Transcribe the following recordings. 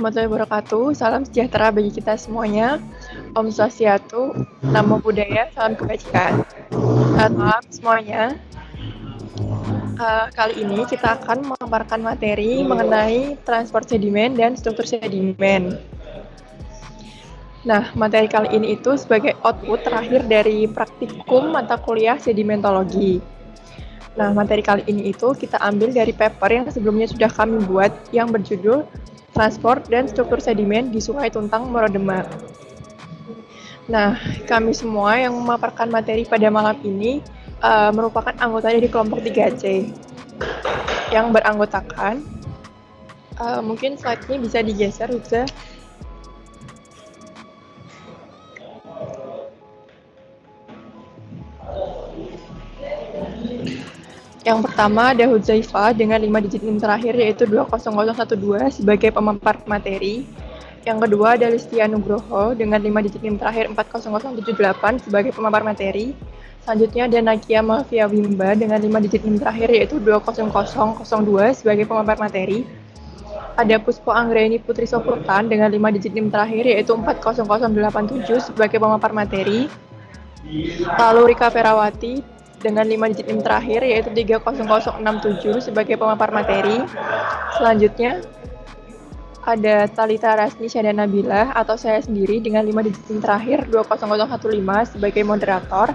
warahmatullahi wabarakatuh. Salam sejahtera bagi kita semuanya. Om Swastiastu, Namo Buddhaya, salam kebajikan. Selamat malam semuanya. Kali ini kita akan memaparkan materi mengenai transport sedimen dan struktur sedimen. Nah, materi kali ini itu sebagai output terakhir dari praktikum mata kuliah sedimentologi. Nah, materi kali ini itu kita ambil dari paper yang sebelumnya sudah kami buat yang berjudul Transport dan Struktur Sedimen di Sungai Tuntang Morodemak. Nah, kami semua yang memaparkan materi pada malam ini merupakan anggota dari kelompok 3C yang beranggotakan mungkin slide-nya bisa digeser, Uza. Yang pertama ada Hudzaifah dengan 5 digit NIM terakhir yaitu 20012 sebagai pemapar materi. Yang kedua ada Listia Nugroho dengan 5 digit NIM terakhir 40078 sebagai pemapar materi. Selanjutnya ada Nakia Mafia Wimba dengan 5 digit NIM terakhir yaitu 20002 sebagai pemapar materi. Ada Puspo Anggreni Putri Sofurtan dengan 5 digit NIM terakhir yaitu 40087 sebagai pemapar materi. Lalu Rika Perawati dengan 5 digit NIM terakhir yaitu 30067 sebagai pemapar materi. Selanjutnya ada Talita Rasni Syada Nabila atau saya sendiri dengan 5 digit NIM terakhir 20015 sebagai moderator.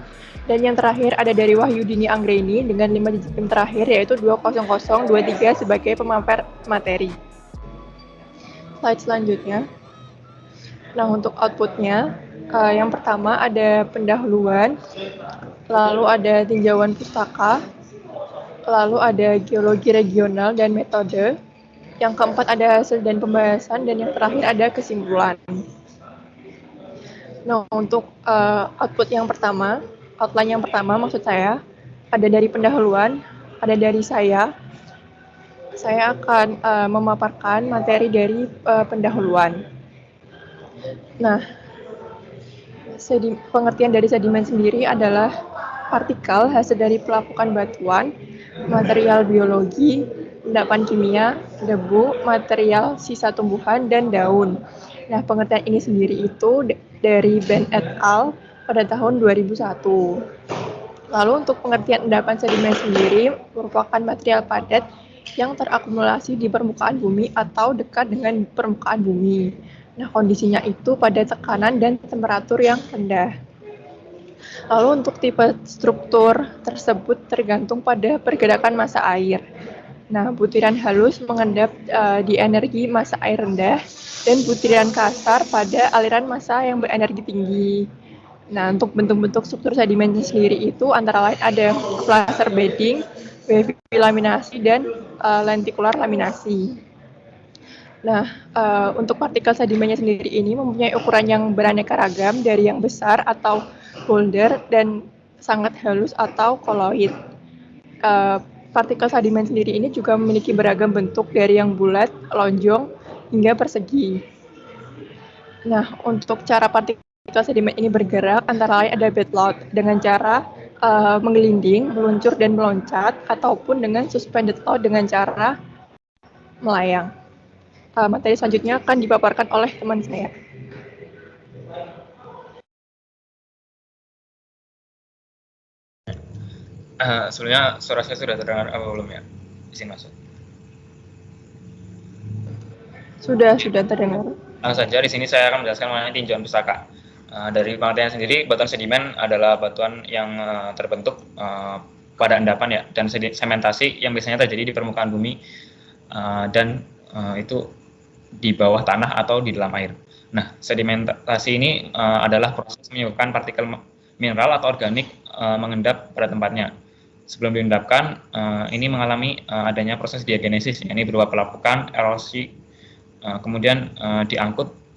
Dan yang terakhir ada dari Wahyudini Anggreni dengan 5 digit NIM terakhir yaitu 20023 sebagai pemapar materi. Slide selanjutnya. Nah, untuk outputnya yang pertama ada pendahuluan, lalu ada tinjauan pustaka, lalu ada geologi regional dan metode, yang keempat ada hasil dan pembahasan, dan yang terakhir ada kesimpulan. Nah, untuk output yang pertama, outline yang pertama maksud saya, ada dari pendahuluan, ada dari saya akan memaparkan materi dari pendahuluan. Nah, pengertian dari sedimen sendiri adalah partikel hasil dari pelapukan batuan, material biologi, endapan kimia, debu, material sisa tumbuhan, dan daun. Nah, pengertian ini sendiri itu dari Ben et al. Pada tahun 2001. Lalu untuk pengertian endapan sedimen sendiri merupakan material padat yang terakumulasi di permukaan bumi atau dekat dengan permukaan bumi. Nah, kondisinya itu pada tekanan dan temperatur yang rendah. Lalu untuk tipe struktur tersebut tergantung pada pergerakan massa air. Nah, butiran halus mengendap di energi massa air rendah dan butiran kasar pada aliran massa yang berenergi tinggi. Nah, untuk bentuk-bentuk struktur sedimen sendiri itu antara lain ada placer bedding, wavy laminasi, dan lenticular laminasi. Nah, untuk partikel sedimennya sendiri ini mempunyai ukuran yang beraneka ragam dari yang besar atau boulder dan sangat halus atau koloid. Partikel sedimen sendiri ini juga memiliki beragam bentuk dari yang bulat, lonjong, hingga persegi. Nah, untuk cara partikel sedimen ini bergerak antara lain ada bed load dengan cara menggelinding, meluncur, dan meloncat, ataupun dengan suspended load dengan cara melayang. Materi selanjutnya akan dipaparkan oleh teman saya. Sebelumnya suara saya sudah terdengar apa belum ya? Izin masuk. Sudah terdengar. Langsung saja di sini saya akan menjelaskan mengenai tinjauan pustaka. Dari pengertian sendiri, batuan sedimen adalah batuan yang terbentuk pada endapan ya, dan sementasi yang biasanya terjadi di permukaan bumi dan itu di bawah tanah atau di dalam air. Nah, sedimentasi ini adalah proses menyebabkan partikel mineral atau organik mengendap pada tempatnya. Sebelum diendapkan, ini mengalami adanya proses diagenesis, yakni berupa pelapukan, erosi, kemudian diangkut.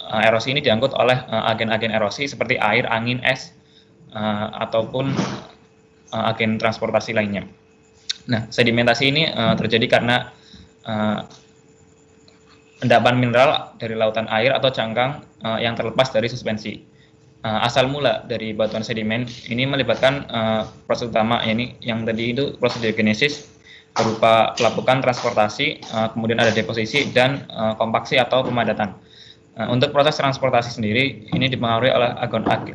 Erosi ini diangkut oleh agen-agen erosi seperti air, angin, es, ataupun agen transportasi lainnya. Nah, sedimentasi ini terjadi karena endapan mineral dari lautan air atau cangkang yang terlepas dari suspensi. Asal mula dari batuan sedimen ini melibatkan proses utama, yakni yang tadi itu proses diagenesis, berupa pelapukan, transportasi, kemudian ada deposisi dan kompaksi atau pemadatan. Untuk proses transportasi sendiri ini dipengaruhi oleh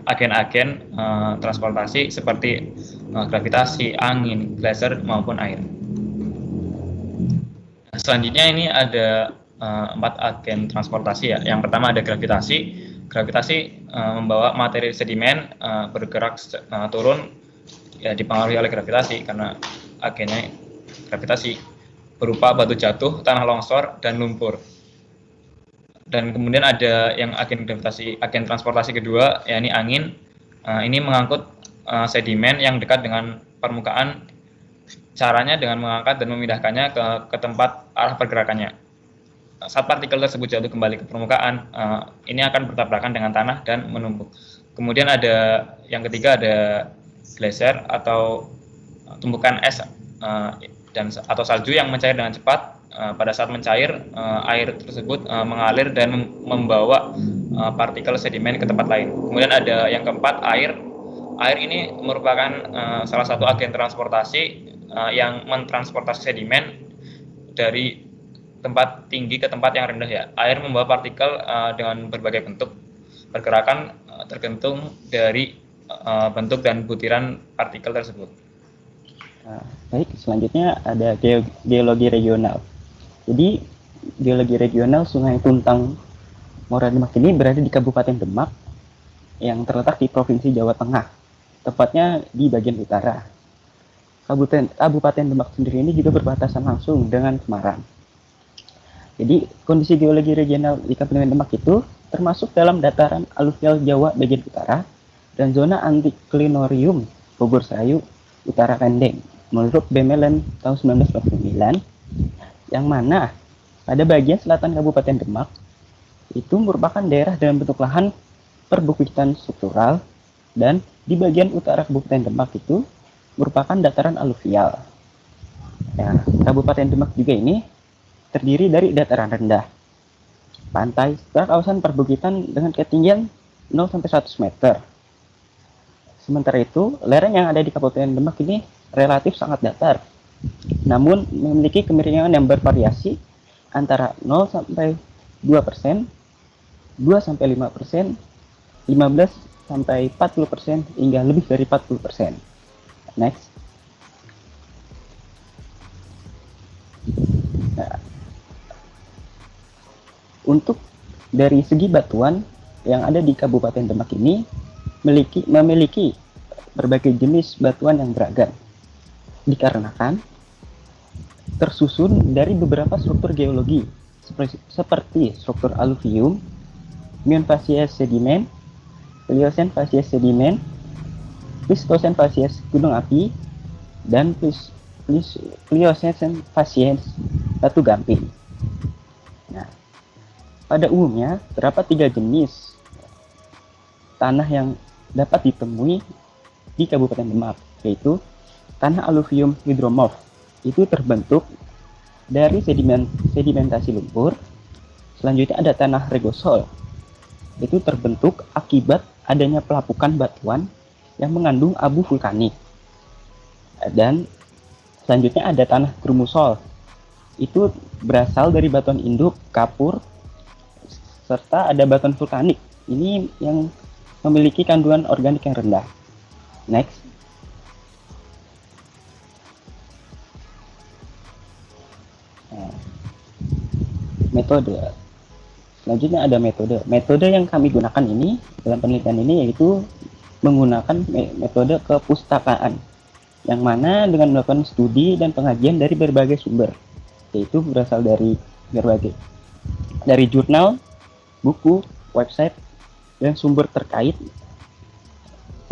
agen-agen transportasi seperti gravitasi, angin, geyser maupun air. Selanjutnya ini ada 4 agen transportasi ya. Yang pertama ada gravitasi. Gravitasi membawa materi sedimen bergerak turun ya, dipengaruhi oleh gravitasi karena agennya gravitasi berupa batu jatuh, tanah longsor, dan lumpur. Dan kemudian ada yang agen gravitasi, agen transportasi kedua, yakni angin. Ini mengangkut sedimen yang dekat dengan permukaan. Caranya dengan mengangkat dan memindahkannya ke tempat arah pergerakannya. Saat partikel tersebut jatuh kembali ke permukaan, ini akan bertabrakan dengan tanah dan menumpuk. Kemudian ada yang ketiga, ada geyser atau tumpukan es atau salju yang mencair dengan cepat. Pada saat mencair, air tersebut mengalir dan membawa partikel sedimen ke tempat lain. Kemudian ada yang keempat, air. Air ini merupakan salah satu agen transportasi yang mentransportasi sedimen dari tempat tinggi ke tempat yang rendah ya. Air membawa partikel dengan berbagai bentuk. Pergerakan tergantung dari bentuk dan butiran partikel tersebut. Baik, selanjutnya ada geologi regional. Jadi geologi regional Sungai Tuntang Muara Demak ini berada di Kabupaten Demak yang terletak di Provinsi Jawa Tengah, tepatnya di bagian utara. Kabupaten Demak sendiri ini juga berbatasan langsung dengan Semarang. Jadi kondisi geologi regional di Kabupaten Demak itu termasuk dalam dataran aluvial Jawa bagian utara dan zona antiklinorium Bogor Serayu Utara Kendeng menurut BMLN tahun 1989, yang mana pada bagian selatan Kabupaten Demak itu merupakan daerah dengan bentuk lahan perbukitan struktural, dan di bagian utara Kabupaten Demak itu merupakan dataran aluvial. Ya, Kabupaten Demak juga ini terdiri dari dataran rendah, pantai, serta kawasan perbukitan dengan ketinggian 0-100 meter. Sementara itu, lereng yang ada di Kabupaten Demak ini relatif sangat datar, namun memiliki kemiringan yang bervariasi antara 0-2%, 2-5%, 15-40%, hingga lebih dari 40%. Next. Nah, untuk dari segi batuan yang ada di Kabupaten Demak ini memiliki berbagai jenis batuan yang beragam, dikarenakan tersusun dari beberapa struktur geologi seperti struktur aluvium, mion-facies sedimen, Pliocene facies sedimen, Pleistocene facies gunung api, dan Pliocene facies batu gamping. Nah, pada umumnya terdapat 3 jenis tanah yang dapat ditemui di Kabupaten Demak, yaitu tanah aluvium hidromorf. Itu terbentuk dari sedimentasi lumpur. Selanjutnya ada tanah regosol. Itu terbentuk akibat adanya pelapukan batuan yang mengandung abu vulkanik. Dan selanjutnya ada tanah grumusol. Itu berasal dari batuan induk, kapur, serta ada batuan vulkanik. Ini yang memiliki kandungan organik yang rendah. Next. Metode. Selanjutnya ada metode. Metode yang kami gunakan ini dalam penelitian ini yaitu menggunakan metode kepustakaan, yang mana dengan melakukan studi dan pengajian dari berbagai sumber, yaitu berasal dari jurnal, buku, website, dan sumber terkait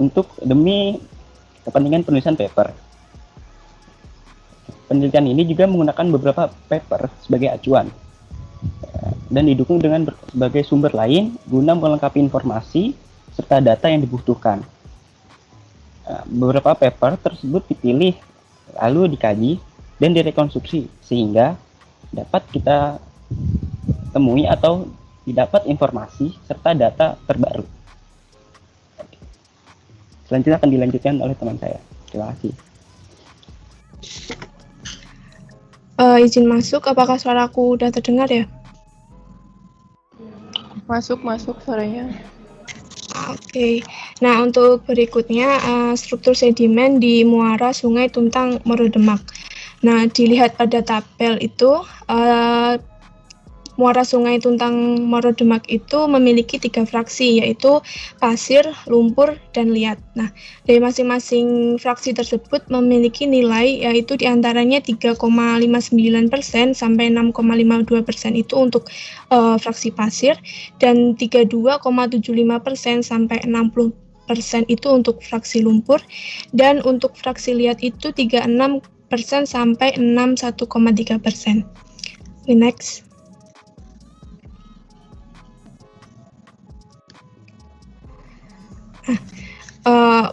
untuk demi kepentingan penulisan paper. Penelitian ini juga menggunakan beberapa paper sebagai acuan dan didukung dengan berbagai sumber lain guna melengkapi informasi serta data yang dibutuhkan. Beberapa paper tersebut dipilih lalu dikaji dan direkonstruksi sehingga dapat kita temui atau didapat informasi serta data terbaru. Selanjutnya akan dilanjutkan oleh teman saya. Terima kasih. Izin masuk, apakah suaraku udah terdengar ya? Masuk suaranya. Oke. Nah, untuk berikutnya struktur sedimen di muara Sungai Tuntang Morodemak. Nah, dilihat pada tabel itu muara Sungai Tuntang Morodemak itu memiliki 3 fraksi, yaitu pasir, lumpur, dan liat. Nah, dari masing-masing fraksi tersebut memiliki nilai yaitu diantaranya 3,59% sampai 6,52% itu untuk fraksi pasir, dan 32,75% sampai 60% itu untuk fraksi lumpur, dan untuk fraksi liat itu 36% sampai 61,3%. Next.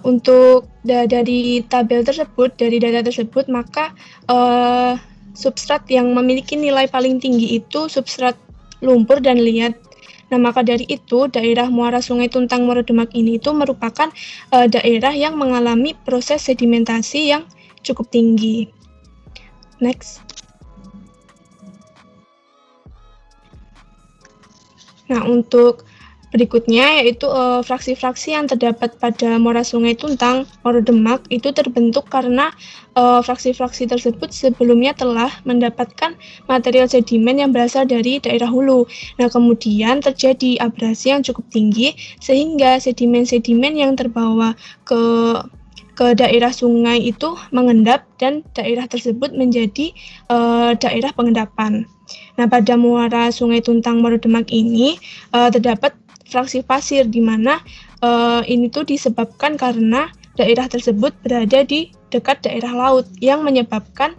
Untuk dari tabel tersebut, dari data tersebut, maka substrat yang memiliki nilai paling tinggi itu substrat lumpur dan liat. Nah, maka dari itu daerah muara Sungai Tuntang Morodemak ini itu merupakan daerah yang mengalami proses sedimentasi yang cukup tinggi. Next. Nah, untuk berikutnya yaitu fraksi-fraksi yang terdapat pada muara Sungai Tuntang Morodemak itu terbentuk karena fraksi-fraksi tersebut sebelumnya telah mendapatkan material sedimen yang berasal dari daerah hulu. Nah, kemudian terjadi abrasi yang cukup tinggi sehingga sedimen-sedimen yang terbawa ke daerah sungai itu mengendap dan daerah tersebut menjadi daerah pengendapan. Nah, pada muara Sungai Tuntang Morodemak ini terdapat fraksi pasir, di mana ini tuh disebabkan karena daerah tersebut berada di dekat daerah laut yang menyebabkan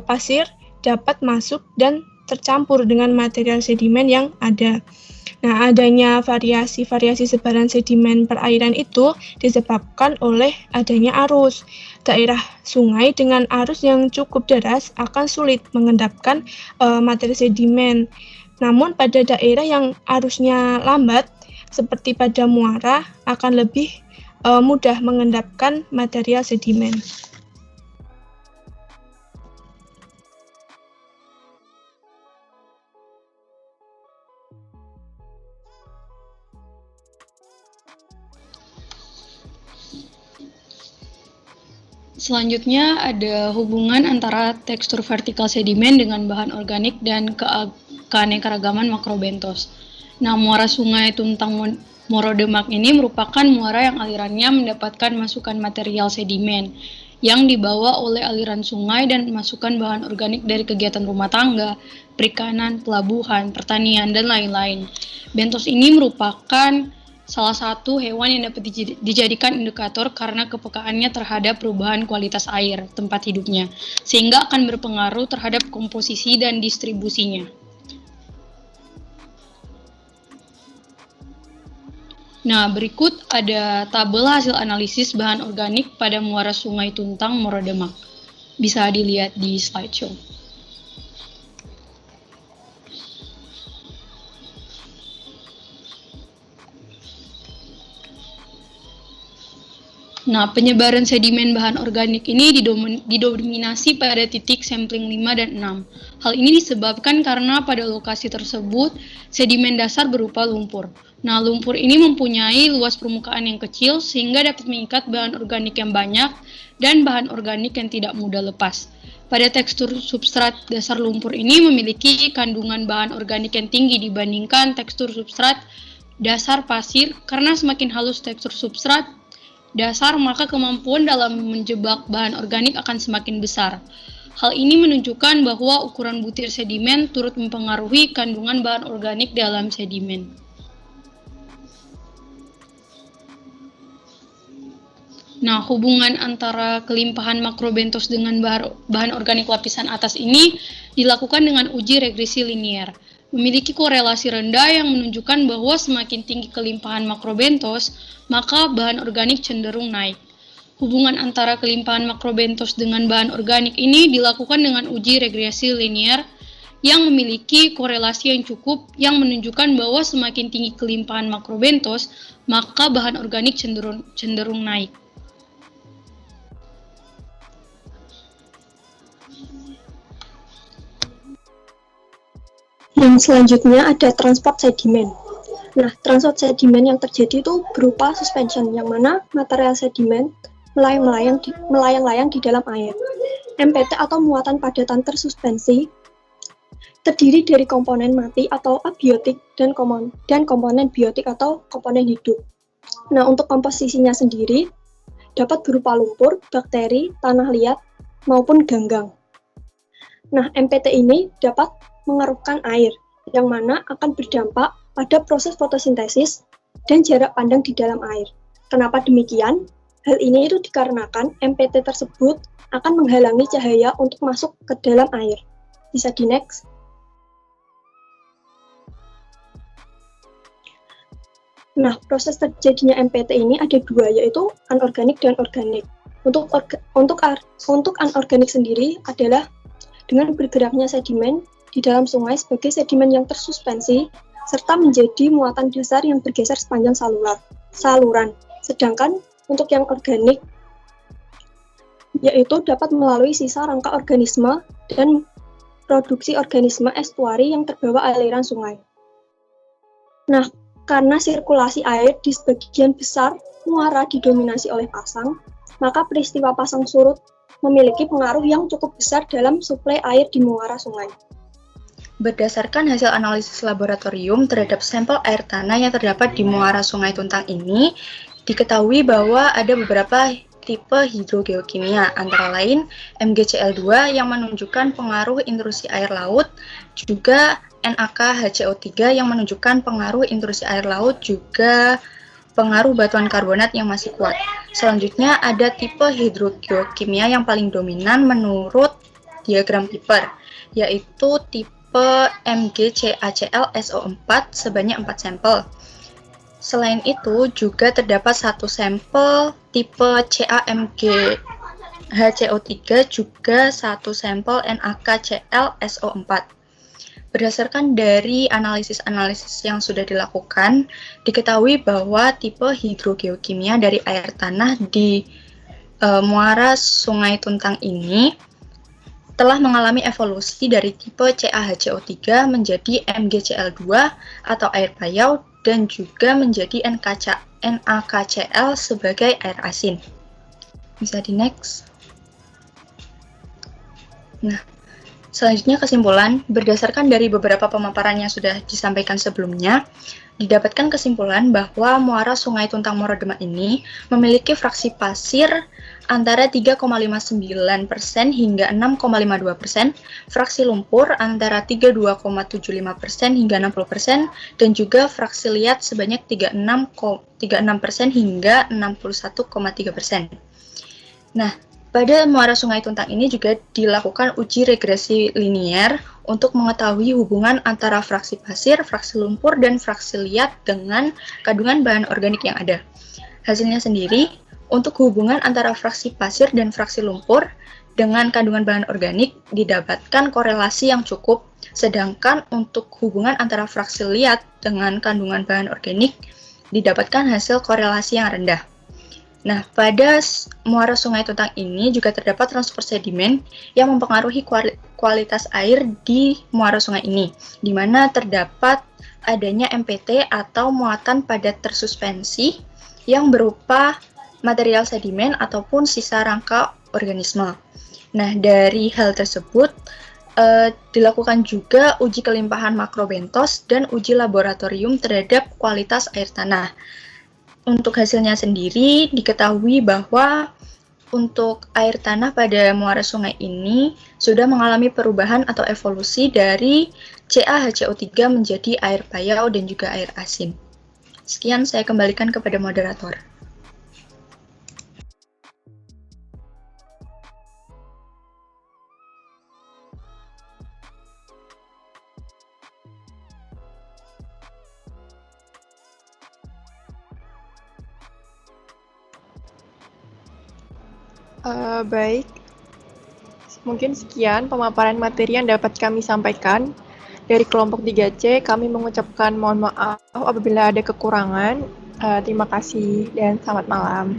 pasir dapat masuk dan tercampur dengan material sedimen yang ada. Nah, adanya variasi-variasi sebaran sedimen perairan itu disebabkan oleh adanya arus. Daerah sungai dengan arus yang cukup deras akan sulit mengendapkan materi sedimen. Namun pada daerah yang arusnya lambat, seperti pada muara, akan lebih mudah mengendapkan material sedimen. Selanjutnya ada hubungan antara tekstur vertikal sedimen dengan bahan organik dan keanekaragaman makrobentos. Nah, muara Sungai Tuntang Morodemak ini merupakan muara yang alirannya mendapatkan masukan material sedimen yang dibawa oleh aliran sungai dan masukan bahan organik dari kegiatan rumah tangga, perikanan, pelabuhan, pertanian, dan lain-lain. Bentos ini merupakan salah satu hewan yang dapat dijadikan indikator karena kepekaannya terhadap perubahan kualitas air tempat hidupnya, sehingga akan berpengaruh terhadap komposisi dan distribusinya. Nah, berikut ada tabel hasil analisis bahan organik pada muara Sungai Tuntang Morodemak. Bisa dilihat di slideshow. Nah, penyebaran sedimen bahan organik ini didominasi pada titik sampling 5 dan 6. Hal ini disebabkan karena pada lokasi tersebut sedimen dasar berupa lumpur. Nah, lumpur ini mempunyai luas permukaan yang kecil sehingga dapat mengikat bahan organik yang banyak dan bahan organik yang tidak mudah lepas. Pada tekstur substrat dasar lumpur ini memiliki kandungan bahan organik yang tinggi dibandingkan tekstur substrat dasar pasir, karena semakin halus tekstur substrat dasar, maka kemampuan dalam menjebak bahan organik akan semakin besar. Hal ini menunjukkan bahwa ukuran butir sedimen turut mempengaruhi kandungan bahan organik dalam sedimen. Nah, hubungan antara kelimpahan makrobentos dengan bahan organik lapisan atas ini dilakukan dengan uji regresi linier. Memiliki korelasi rendah yang menunjukkan bahwa semakin tinggi kelimpahan makrobentos, maka bahan organik cenderung naik. Hubungan antara kelimpahan makrobentos dengan bahan organik ini dilakukan dengan uji regresi linier yang memiliki korelasi yang cukup yang menunjukkan bahwa semakin tinggi kelimpahan makrobentos, maka bahan organik cenderung naik. Yang selanjutnya ada transport sedimen. Nah, transport sedimen yang terjadi itu berupa suspension, yang mana material sedimen melayang-layang di dalam air. MPT atau muatan padatan tersuspensi terdiri dari komponen mati atau abiotik dan komponen biotik atau komponen hidup. Nah, untuk komposisinya sendiri dapat berupa lumpur, bakteri, tanah liat, maupun ganggang. Nah, MPT ini dapat mengerupkan air, yang mana akan berdampak pada proses fotosintesis dan jarak pandang di dalam air. Kenapa demikian? Hal ini itu dikarenakan MPT tersebut akan menghalangi cahaya untuk masuk ke dalam air. Bisa di next. Nah, proses terjadinya MPT ini ada dua, yaitu anorganik dan organik. Untuk anorganik sendiri adalah dengan bergeraknya sedimen di dalam sungai sebagai sedimen yang tersuspensi serta menjadi muatan dasar yang bergeser sepanjang saluran. Sedangkan untuk yang organik yaitu dapat melalui sisa rangka organisme dan produksi organisme estuari yang terbawa aliran sungai. Nah, karena sirkulasi air di sebagian besar muara didominasi oleh pasang, maka peristiwa pasang surut memiliki pengaruh yang cukup besar dalam suplai air di muara sungai. Berdasarkan hasil analisis laboratorium terhadap sampel air tanah yang terdapat di muara Sungai Tuntang ini, diketahui bahwa ada beberapa tipe hidrogeokimia, antara lain MgCl2 yang menunjukkan pengaruh intrusi air laut, juga NaKHCO3 yang menunjukkan pengaruh intrusi air laut, juga pengaruh batuan karbonat yang masih kuat. Selanjutnya ada tipe hidrogeokimia yang paling dominan menurut diagram Piper, yaitu tipe MgCaClSO4 sebanyak 4 sampel. Selain itu, juga terdapat satu sampel tipe CaMgHCO3, juga satu sampel NaKClSO4. Berdasarkan dari analisis-analisis yang sudah dilakukan, diketahui bahwa tipe hidrogeokimia dari air tanah di muara Sungai Tuntang ini telah mengalami evolusi dari tipe CaHCO3 menjadi MgCl2 atau air payau dan juga menjadi NaKCl sebagai air asin. Bisa di next. Nah, selanjutnya kesimpulan, berdasarkan dari beberapa pemaparan yang sudah disampaikan sebelumnya, didapatkan kesimpulan bahwa muara Sungai Tuntang Morodema ini memiliki fraksi pasir antara 3,59% hingga 6,52%, fraksi lumpur antara 32,75% hingga 60%, dan juga fraksi liat sebanyak 36% hingga 61,3%. Nah, pada muara Sungai Tuntang ini juga dilakukan uji regresi linier untuk mengetahui hubungan antara fraksi pasir, fraksi lumpur, dan fraksi liat dengan kandungan bahan organik yang ada. Hasilnya sendiri, untuk hubungan antara fraksi pasir dan fraksi lumpur dengan kandungan bahan organik didapatkan korelasi yang cukup, sedangkan untuk hubungan antara fraksi liat dengan kandungan bahan organik didapatkan hasil korelasi yang rendah. Nah, pada muara Sungai Tuntang ini juga terdapat transfer sedimen yang mempengaruhi kualitas air di muara sungai ini, di mana terdapat adanya MPT atau muatan padat tersuspensi yang berupa material sedimen ataupun sisa rangka organisme. Nah, dari hal tersebut dilakukan juga uji kelimpahan makrobentos dan uji laboratorium terhadap kualitas air tanah. Untuk hasilnya sendiri diketahui bahwa untuk air tanah pada muara sungai ini sudah mengalami perubahan atau evolusi dari CaHCO3 menjadi air payau dan juga air asin. Sekian, saya kembalikan kepada moderator. Baik, mungkin sekian pemaparan materi yang dapat kami sampaikan. Dari kelompok 3C, kami mengucapkan mohon maaf apabila ada kekurangan. Terima kasih dan selamat malam.